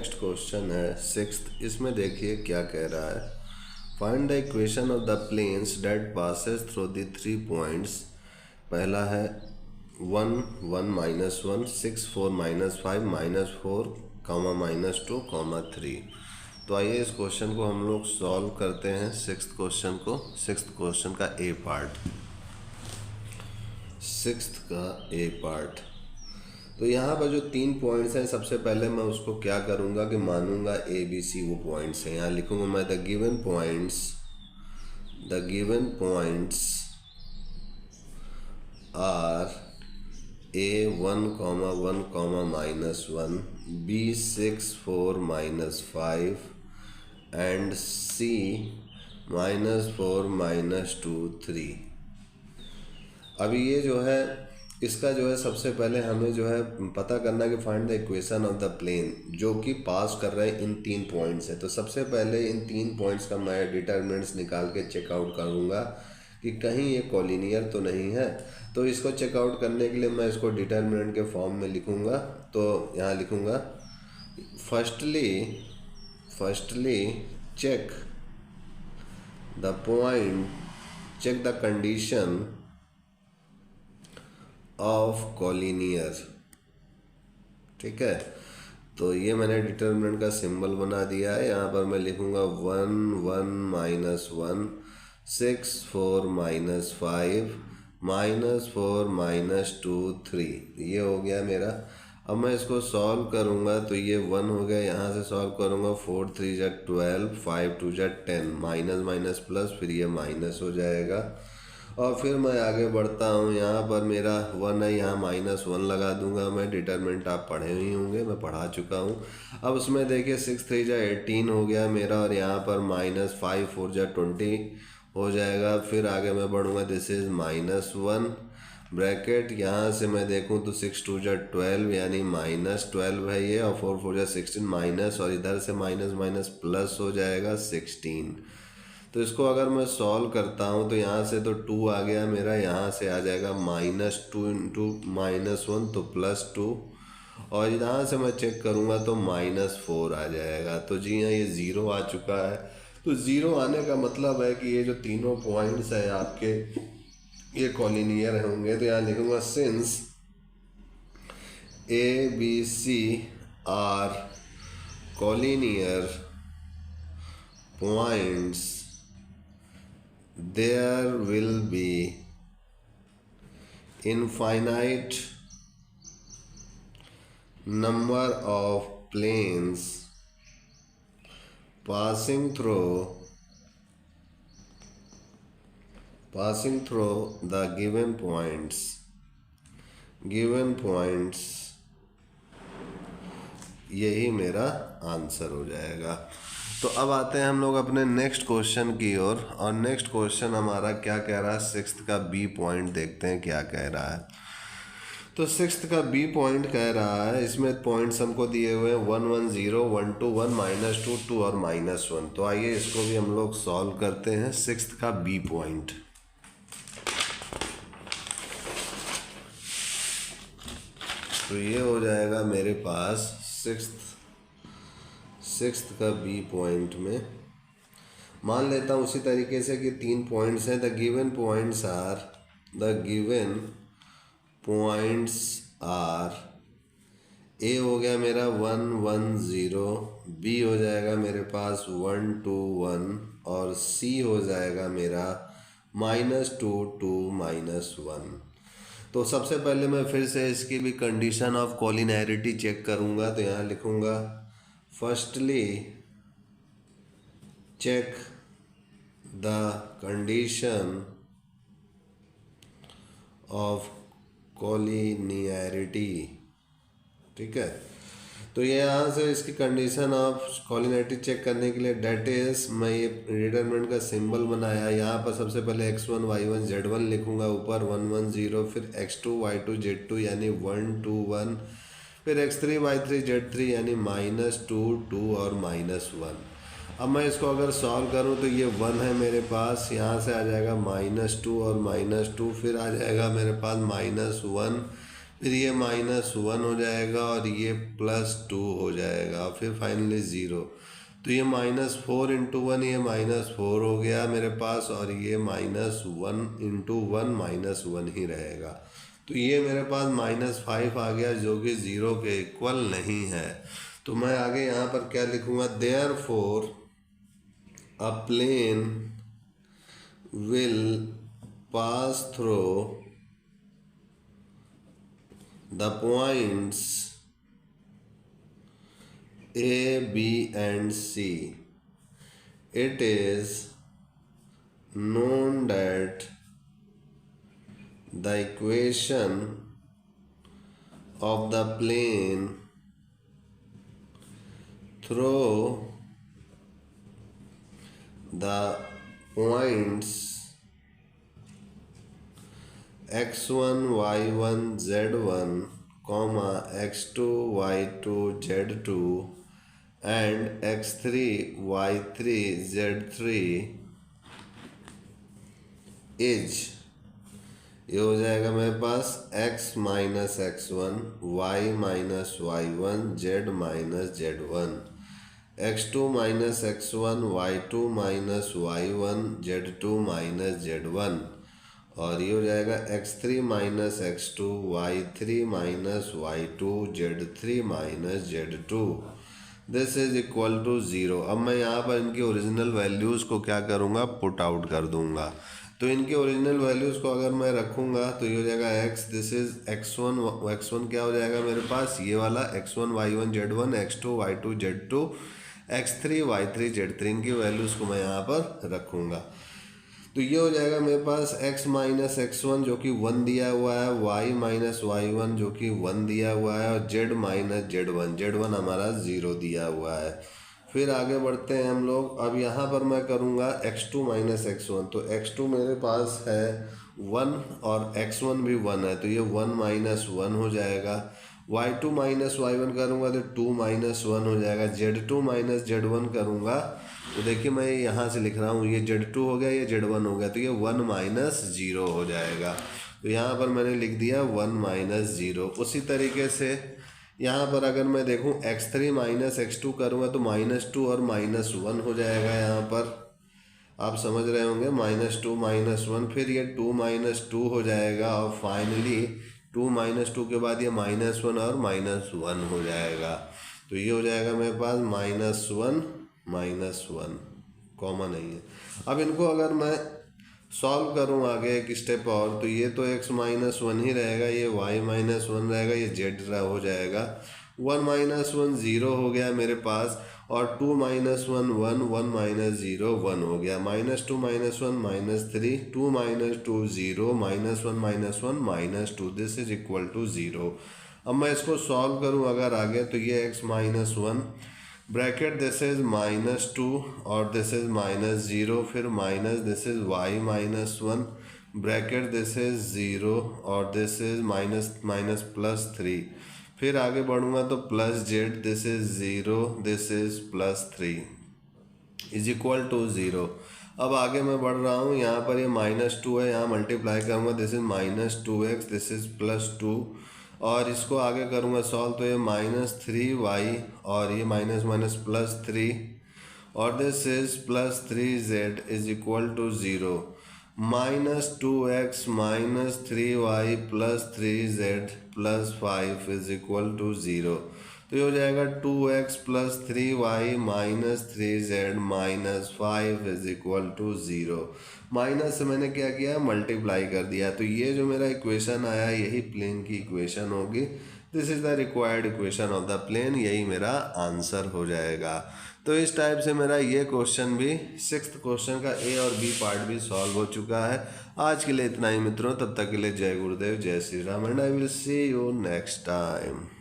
Next question है sixth. इसमें देखिए क्या कह रहा है। Find the equation of the planes that passes through the 3 points. पहला है 1 1 -1 6 4 -5 -4 -2 3। तो आइए इस क्वेश्चन को हम लोग सॉल्व करते हैं। सिक्स्थ क्वेश्चन का ए पार्ट। सिक्स्थ का ए पार्ट। तो यहाँ पर जो 3 पॉइंट्स हैं, सबसे पहले मैं उसको क्या करूँगा कि मानूंगा ए बी सी वो पॉइंट्स हैं। यहाँ लिखूँगा मैं the given points are A1, 1, -1, B6, 4, -5 and C -4, -2, 3। अभी ये जो है इसका जो है सबसे पहले हमें जो है पता करना है कि find the equation of the plane जो कि पास कर रहे हैं इन 3 पॉइंट्स है। तो सबसे पहले इन 3 पॉइंट्स का मैं डिटरमिनेंट्स निकाल के चेकआउट करूँगा कि कहीं ये कॉलिनियर तो नहीं है। तो इसको चेकआउट करने के लिए मैं इसको डिटरमिनेंट के फॉर्म में लिखूँगा। तो यहाँ लिखूँगा firstly check the condition of collinear. ठीक है, तो ये मैंने डिटरमिनेंट का सिंबल बना दिया है। यहाँ पर मैं लिखूँगा 1 1 -1 6 4 -5 -4 -2 3। ये हो गया मेरा। अब मैं इसको सॉल्व करूँगा तो ये 1 हो गया। यहाँ से सॉल्व करूँगा 4 3 = 12 5 2 = 10 माइनस प्लस फिर ये माइनस हो जाएगा। और फिर मैं आगे बढ़ता हूँ। यहाँ पर मेरा 1 है, यहाँ -1 लगा दूंगा मैं। डिटरमिनेंट आप पढ़े ही होंगे, मैं पढ़ा चुका हूँ। अब उसमें देखिए 6 3 = 18 हो गया मेरा, और यहाँ पर -5 4 = 20 हो जाएगा। फिर आगे मैं बढ़ूँगा, दिस इज़ -1 ब्रैकेट। यहाँ से मैं देखूँ तो 6 2 = 12 यानी -12 है ये, और 4 4 = 16 माइनस, और इधर से माइनस प्लस हो जाएगा 16। तो इसको अगर मैं सॉल्व करता हूँ तो यहाँ से तो 2 आ गया मेरा, यहाँ से आ जाएगा -2 × -1 तो +2, और यहाँ से मैं चेक करूँगा तो -4 आ जाएगा। तो जी हाँ, ये 0 आ चुका है। तो 0 आने का मतलब है कि ये जो तीनों पॉइंट्स हैं आपके ये कॉलिनियर होंगे। तो यहाँ लिखूँगा since ABC are collinear points, there will be infinite number of planes passing through the given points। यही मेरा आंसर हो जाएगा। तो अब आते हैं हम लोग अपने नेक्स्ट क्वेश्चन की ओर। और नेक्स्ट क्वेश्चन हमारा क्या कह रहा है, सिक्स्थ का बी पॉइंट देखते हैं क्या कह रहा है। तो सिक्स्थ का बी पॉइंट कह रहा है, इसमें पॉइंट्स हमको दिए हुए हैं 1 1 0 1 2 1 -2 2 और -1। तो आइए इसको भी हम लोग सॉल्व करते हैं। सिक्स्थ का बी पॉइंट, तो ये हो जाएगा मेरे पास सिक्स्थ का बी पॉइंट में मान लेता हूँ उसी तरीके से कि 3 पॉइंट्स हैं। The given points R A हो गया मेरा 1 1 0, बी हो जाएगा मेरे पास 1 2 1, और सी हो जाएगा मेरा -2 2 -1। तो सबसे पहले मैं फिर से इसकी भी कंडीशन ऑफ कॉलिनैरिटी चेक करूँगा। तो यहाँ लिखूँगा firstly check the condition of collinearity. ठीक है, तो ये यहाँ से इसकी कंडीशन ऑफ कॉलिनैरिटी चेक करने के लिए डेट इज, मैं ये डिटरमिनेंट का सिंबल बनाया। यहाँ पर सबसे पहले x1 y1 z1 लिखूँगा, ऊपर 1 1 0, फिर x2 y2 z2 यानी 1 2 1, फिर x3 y3 z3 यानी -2 2 और -1। अब मैं इसको अगर सॉल्व करूँ तो ये 1 है मेरे पास, यहाँ से आ जाएगा -2 और -2, फिर आ जाएगा मेरे पास -1, फिर ये -1 हो जाएगा और ये +2 हो जाएगा, फिर फाइनली 0। तो ये -4 इंटू 1, ये -4 हो गया मेरे पास, और ये -1 इंटू 1 -1 ही रहेगा। तो ये मेरे पास -5 आ गया, जो कि 0 के इक्वल नहीं है। तो मैं आगे यहाँ पर क्या लिखूँगा, therefore a plane will pass through the points A, B and C. It is known that the equation of the plane through the points x1 y1 z1 comma x2 y2 z2 and x3 y3 z3 is, ये हो जाएगा मेरे पास x minus x1 y minus y1 z minus z1 x2 minus x1 y2 minus y1 z2 minus z1, और ये हो जाएगा x3 minus x2 y3 minus y2 z3 minus z2। This is equal to 0। अब मैं यहाँ पर इनकी original values को क्या करूँगा, पुट आउट कर दूँगा। तो इनके ओरिजिनल वैल्यूज़ को अगर मैं रखूँगा तो ये हो जाएगा x, दिस इज x1 क्या हो जाएगा मेरे पास, ये वाला x1 y1 z1 x2 y2 z2 x3 y3 z3, इनकी वैल्यूज़ को मैं यहाँ पर रखूँगा। तो ये हो जाएगा मेरे पास x माइनस x1 जो कि 1 दिया हुआ है, y माइनस y1 जो कि 1 दिया हुआ है, और z माइनस z1 हमारा 0 दिया हुआ है। फिर आगे बढ़ते हैं हम लोग। अब यहाँ पर मैं करूँगा x2 माइनस x1, तो x2 मेरे पास है 1 और x1 भी 1 है, तो ये 1 माइनस 1 हो जाएगा। y2 माइनस y1 करूँगा तो 2 माइनस 1 हो जाएगा। z2 माइनस z1 करूँगा तो देखिए मैं यहाँ से लिख रहा हूँ, ये z2 हो गया, ये z1 हो गया, तो ये 1 माइनस 0 हो जाएगा। तो यहाँ पर मैंने लिख दिया 1 माइनस 0। उसी तरीके से यहाँ पर अगर मैं देखूँ x3 माइनस x2 करूँगा तो -2 और -1 हो जाएगा। यहाँ पर आप समझ रहे होंगे, -2 -1, फिर ये 2 -2 हो जाएगा, और फाइनली 2 -2 के बाद ये -1 और -1 हो जाएगा। तो ये हो जाएगा मेरे पास -1 कॉमन नहीं है। अब इनको अगर मैं सॉल्व करूं आगे एक स्टेप और, तो ये तो x -1 ही रहेगा, ये y -1 रहेगा, ये z हो जाएगा। 1 -1 0 हो गया मेरे पास, और 2 -1 1 1 -0 1 हो गया। -2 -1 -3 2 -2 0 -1 -1 -2, दिस इज इक्वल टू 0। अब मैं इसको सॉल्व करूं अगर आगे, तो ये x -1 ब्रैकेट दिस इज -2 और दिस इज -0, फिर minus this is y -1 bracket this is 0 और दिस इज +3, फिर आगे बढ़ूँगा तो +z, this is 0 this is +3 is equal to 0। अब आगे मैं बढ़ रहा हूँ, यहाँ पर ये -2 है, यहाँ मल्टीप्लाई करूँगा, this is -2x, this is +2, और इसको आगे करूँगा सॉल्व, तो ये -3y और ये +3 और this is +3z is equal to 0। -2x -3y +3z +5 is equal to 0। तो ये हो जाएगा 2x +3y -3z -5 is equal to 0। Minus से मैंने क्या किया, मल्टीप्लाई कर दिया। तो ये जो मेरा इक्वेशन आया यही प्लेन की इक्वेशन होगी। This is the required equation of the plane, यही मेरा आंसर हो जाएगा। तो इस टाइप से मेरा ये क्वेश्चन भी 6th क्वेश्चन का A और B पार्ट भी सॉल्व हो चुका है। आज के लिए इतना ही मित्रों, तब तक के लिए जय गुरुदेव, जय Shri Ram, and I will see you next time.